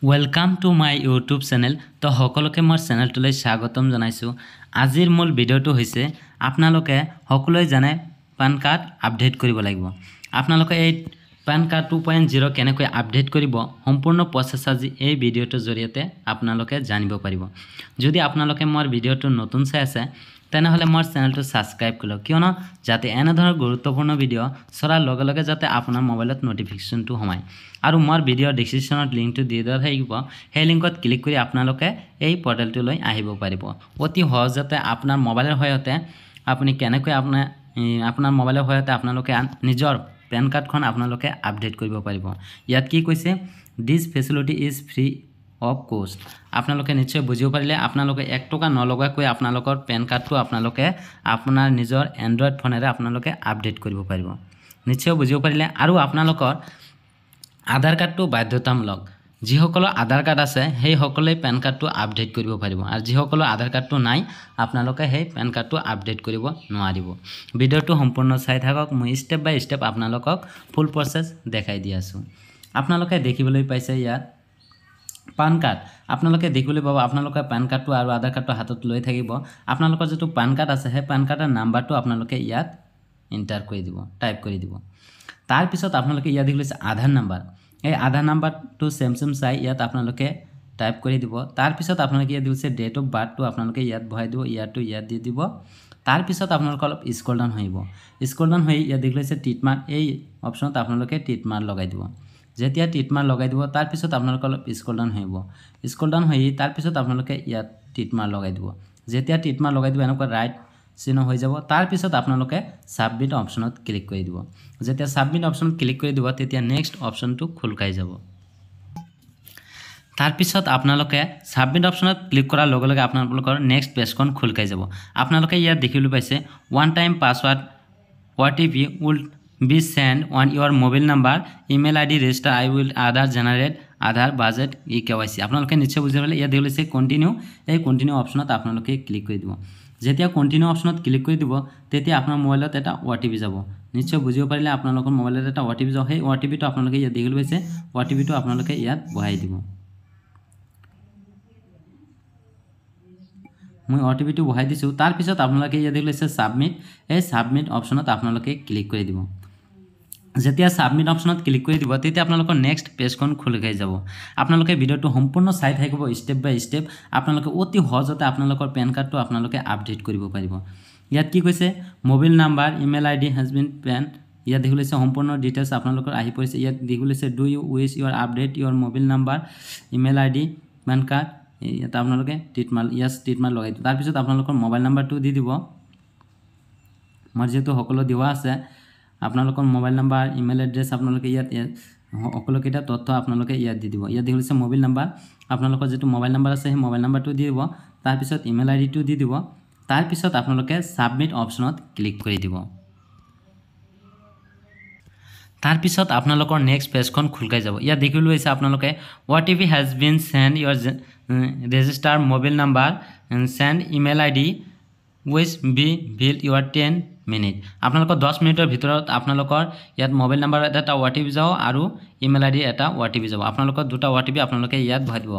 Welcome to my YouTube channel. তো সকলোকে মোৰ চেনেলটোলৈ স্বাগতম জনাইছোঁ। আজিৰ মূল ভিডিঅ'টো হৈছে আপোনালোকে সকলোৱে জানে পান কাৰ্ড আপডেট কৰিব লাগিব। আপোনালোকে এই পান কাৰ্ড 2.0 কেনেকৈ আপডেট কৰিব সম্পূৰ্ণ প্ৰচেছ আজি এই ভিডিঅ'টোৰ জৰিয়তে আপোনালোকে জানিব পাৰিব। যদি আপোনালোকে মোৰ ভিডিঅ'টো নতুন চাই আছে তেনেহ'লে মোৰ চেনেলটো ছাবস্ক্ৰাইব কৰক, কিয়নো যাতে এনেধৰণৰ গুৰুত্বপূৰ্ণ ভিডিঅ' চলাৰ লগে লগে যাতে আপোনাৰ মোবাইলত নটিফিকেশ্যনটো সোমায়। আৰু মোৰ ভিডিঅ'ৰ ডেছক্ৰিপশ্যনত লিংকটো দি দিয়া থাকিব, সেই লিংকত ক্লিক কৰি আপোনালোকে এই পৰ্টেলটোলৈ আহিব পাৰিব। অতি সহজতে আপোনাৰ মোবাইলৰ সহায়তে আপুনি কেনেকৈ আপোনাৰ মোবাইলৰ সহায়তে আপোনালোকে নিজৰ পেন কাৰ্ডখন আপোনালোকে আপডেট কৰিব পাৰিব। ইয়াত কি কৈছে, দিছ ফেচিলিটি ইজ ফ্ৰী অফ কষ্ট। আপোনালোকে নিশ্চয় বুজিব পাৰিলে আপোনালোকে 1 টকা নলগাকৈ আপোনালোকৰ পেন কাৰ্ডটো আপোনালোকে আপোনাৰ নিজৰ এণ্ড্ৰইড ফোনেৰে আপোনালোকে আপডেট কৰিব পাৰিব। নিশ্চয় বুজিব পাৰিলে। আৰু আপোনালোকৰ আধাৰ কাৰ্ডটো বাধ্যতামূলক। যিসকলৰ আধাৰ কাৰ্ড আছে সেইসকলেই পেন কাৰ্ডটো আপডেট কৰিব পাৰিব, আৰু যিসকলৰ আধাৰ কাৰ্ডটো নাই আপোনালোকে সেই পেন কাৰ্ডটো আপডেট কৰিব নোৱাৰিব। ভিডিঅ'টো সম্পূৰ্ণ চাই থাকক, মই ষ্টেপ বাই ষ্টেপ আপোনালোকক ফুল প্ৰচেছ দেখাই দি আছোঁ। আপোনালোকে দেখিবলৈ পাইছে ইয়াত পান কাৰ্ড। আপোনালোকে দেখিবলৈ পাব আপোনালোকে পান কাৰ্ডটো আৰু আধাৰ কাৰ্ডটো হাতত লৈ থাকিব। আপোনালোকৰ যিটো পান কাৰ্ড আছে সেই পান কাৰ্ডৰ নাম্বাৰটো আপোনালোকে ইয়াত এণ্টাৰ কৰি দিব, টাইপ কৰি দিব। তাৰপিছত আপোনালোকে ইয়াত দেখিছে আধাৰ নাম্বাৰ। এই আধাৰ নাম্বাৰটো চেম চাই ইয়াত আপোনালোকে টাইপ কৰি দিব। তাৰপিছত আপোনালোকে ইয়াত দিছে ডেট অফ বাৰ্থটো আপোনালোকে ইয়াত বহাই দিব, ইয়াৰটো ইয়াত দি দিব। তাৰপিছত আপোনালোকে অলপ স্ক্ৰল ডাউন হৈ ইয়াত দেখিছে টিক মাৰ্ক, এই অপশ্যনত আপোনালোকে টিক মাৰ্ক লগাই দিব। যেতিয়া টিক মাৰ্ক লগাই দিব তাৰপিছত আপোনালোকে অলপ স্ক্ৰল ডাউন হৈ তাৰপিছত আপোনালোকে ইয়াত টিক মাৰ্ক লগাই দিব। যেতিয়া টিক মাৰ্ক লগাই দিব এনেকুৱা ৰাইট চিহ্ন হৈ যাব। তাৰপিছত আপোনালোকে ছাবমিট অপশ্যনত ক্লিক কৰি দিব। যেতিয়া ছাবমিট অপশ্যনত ক্লিক কৰি দিব তেতিয়া নেক্সট অপশ্যনটো খোল খাই যাব। তাৰপিছত আপোনালোকে ছাবমিট অপশ্যনত ক্লিক কৰাৰ লগে লগে আপোনালোকৰ নেক্সট পেজখন খোল খাই যাব। আপোনালোকে ইয়াত দেখিবলৈ পাইছে one time password OTP will be send on your mobile number, email ID register I will Aadhaar generate Aadhaar based KYC। আপোনালোকে নিশ্চয় বুজি পালে। ইয়াত দেখিছে কণ্টিনিউ, এই কণ্টিনিউ অপশ্যনত আপোনালোকে ক্লিক কৰি দিব। যেতিয়া কণ্টিনিউ অপশ্যনত ক্লিক কৰি দিব তেতিয়া আপোনাৰ মোবাইলত এটা OTP যাব। নিশ্চয় বুজিব পাৰিলে। আপোনালোকৰ মোবাইলত এটা OTP যাব। সেই OTPটো আপোনালোকে ইয়াত দেখিবলৈ পাইছে, OTPটো আপোনালোকে ইয়াত বহাই দিব। মই OTPটো বহাই দিছোঁ। তাৰপিছত আপোনালোকে ইয়াত দেখিছে ছাবমিট, এই ছাবমিট অপশ্যনত আপোনালোকে ক্লিক কৰি দিব। যেতিয়া ছাবমিট অপশ্যনত ক্লিক কৰি দিব তেতিয়া আপোনালোকৰ নেক্সট পেজখন খোল খাই যাব। আপোনালোকে ভিডিঅ'টো সম্পূৰ্ণ চাই থাকিব ষ্টেপ বাই ষ্টেপ। আপোনালোকে অতি সহজতে আপোনালোকৰ পেন কাৰ্ডটো আপোনালোকে আপডেট কৰিব পাৰিব। ইয়াত কি কৈছে, mobile number, email ID has been PAN. ইয়াত দেখিছে সম্পূৰ্ণ ডিটেইলছ আপোনালোকৰ আহি পৰিছে। ইয়াত দেখিছে do you wish your update your mobile number, email ID, PAN card. ইয়াত আপোনালোকে টিক মাৰ্ক লগাই দিব। তাৰপিছত আপোনালোকৰ মোবাইল নাম্বাৰটো দি দিব। মোৰ যিহেতু সকলো দিয়া আছে, আপোনালোকৰ মোবাইল নাম্বাৰ, ইমেইল এড্ৰেছ আপোনালোকে ইয়াত সকলোকেইটা তথ্য আপোনালোকে ইয়াত দি দিব। ইয়াত দেখিছে মোবাইল নাম্বাৰ, আপোনালোকৰ যিটো মোবাইল নাম্বাৰ আছে সেই মোবাইল নাম্বাৰটো দি দিব। তাৰপিছত ইমেইল IDটো দি দিব। তাৰপিছত আপোনালোকে ছাবমিট অপশ্যনত ক্লিক কৰি দিব। তাৰপিছত আপোনালোকৰ নেক্সট পেজখন খোল খাই যাব। ইয়াত দেখিবলৈ পাইছে আপোনালোকে OTP has been send your register mobile number, send email ID which be will your 10 minute. আপোনালোকৰ 10 মিনিটৰ ভিতৰত আপোনালোকৰ ইয়াত মোবাইল নাম্বাৰ এটা OTP যাব আৰু ইমেইল ID এটা OTP যাব। আপোনালোকৰ দুটা OTP আপোনালোকে ইয়াত বহাই দিব।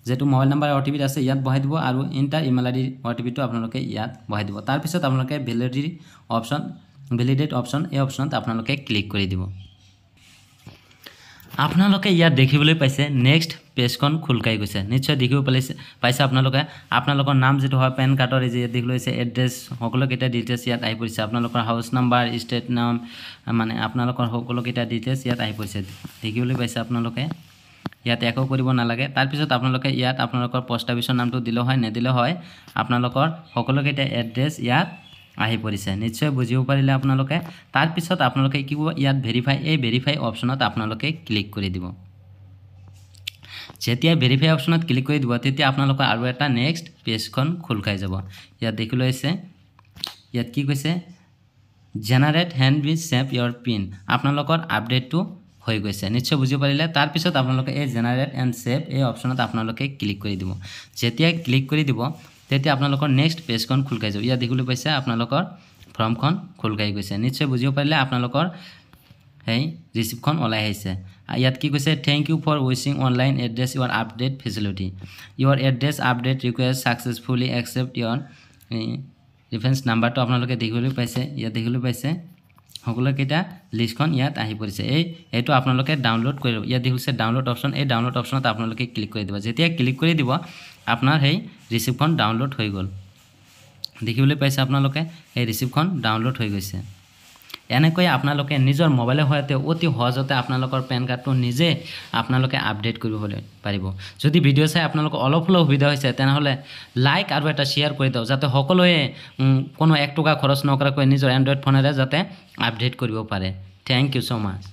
যেটো মোবাইল নাম্বাৰ OTP আছে ইয়াত বহাই দিব আৰু ইণ্টাৰ ইমেইল ID OTPটো আপোনালোকে ইয়াত বহাই দিব। তাৰপিছত আপোনালোকে ভেলিডিটি অপশ্যন, ভেলিডেট অপশ্যন, এই অপশ্যনত আপোনালোকে ক্লিক কৰি দিব। আপোনালোকে ইয়াত দেখিবলৈ পাইছে নেক্সট পেজখন খোল খাই গৈছে। নিশ্চয় দেখিব পাইছে আপোনালোকে আপোনালোকৰ নাম যিটো হয় পেন কাৰ্ডৰ যে দেখিবলৈ পাইছে এড্ৰেছ সকলোকেইটা ডিটেইলছ ইয়াত আহি পৰিছে। আপোনালোকৰ হাউচ নাম্বাৰ, ষ্টেট নাম, মানে আপোনালোকৰ সকলোকেইটা ডিটেইলছ ইয়াত আহি পৰিছে। দেখিবলৈ পাইছে আপোনালোকে। ইয়াত একো কৰিব নালাগে। তাৰপিছত আপোনালোকে ইয়াত আপোনালোকৰ পোষ্ট অফিচৰ নামটো দিলে হয়, নেদিলে হয়, আপোনালোকৰ সকলোকেইটা এড্ৰেছ ইয়াত আহি পৰিছে। নিশ্চয় বুজিব পাৰিলে আপোনালোকে। তাৰপিছত আপোনালোকে কি কৰিব, ইয়াত ভেৰিফাই, এই ভেৰিফাই অপশ্যনত আপোনালোকে ক্লিক কৰি দিব। যেতিয়া ভেৰিফাই অপশ্যনত ক্লিক কৰি দিব তেতিয়া আপোনালোকৰ আৰু এটা নেক্সট পেজখন খোল খাই যাব। ইয়াত দেখিবলৈ পাইছে, ইয়াত কি কৈছে, জেনাৰেট হেণ্ড বি ছেভ ইউৰ পিন। আপোনালোকৰ আপডেটটো হৈ গৈছে। নিশ্চয় বুজিব পাৰিলে। তাৰপিছত আপোনালোকে এই জেনাৰেট এণ্ড ছেভ এই অপশ্যনত আপোনালোকে ক্লিক কৰি দিব। যেতিয়া ক্লিক কৰি দিব তেতিয়া আপোনালোকৰ নেক্সট পেজখন খোল খাই যাব। ইয়াত দেখিবলৈ পাইছে আপোনালোকৰ ফৰ্মখন খোল খাই গৈছে। নিশ্চয় বুজিব পাৰিলে। আপোনালোকৰ এই ৰিচিপ্টখন ওলাই আহিছে। ইয়াত কি কৈছে thank you for using online address your update facility your address update request successfully accept your reference নাম্বাৰটো আপোনালোকে দেখিবলৈ পাইছে ইয়াত দেখিবলৈ পাইছে সকলোকেইটা লিষ্টখন ইয়াত আহি পৰিছে এইটো আপোনালোকে ডাউনলোড কৰি ইয়াত দেখিছে ডাউনলোড অপশ্যন এই ডাউনলোড অপশ্যনত আপোনালোকে ক্লিক কৰি দিব যেতিয়া ক্লিক কৰি দিব আপোনাৰ সেই ৰিচিপ্টখন ডাউনলোড হৈ গ'ল দেখিবলৈ পাইছে আপোনালোকে এই ৰিচিপ্টখন ডাউনলোড হৈ গৈছে এনেকৈ আপোনালোকে নিজৰ মোবাইলৰ সহায়তে অতি সহজতে আপোনালোকৰ পেন কাৰ্ডটো নিজে আপোনালোকে আপডেট কৰিব পাৰিব যদি ভিডিঅ' চাই আপোনালোকৰ অলপ হলেও সুবিধা হৈছে তেনেহ'লে লাইক আৰু এটা শ্বেয়াৰ কৰি দিয়ক যাতে সকলোৱে কোনো 1 টকা খৰচ নকৰাকৈ নিজৰ এণ্ড্ৰইড ফোনেৰে যাতে আপডেট কৰিব পাৰে থ্যাংক ইউ সো মাচ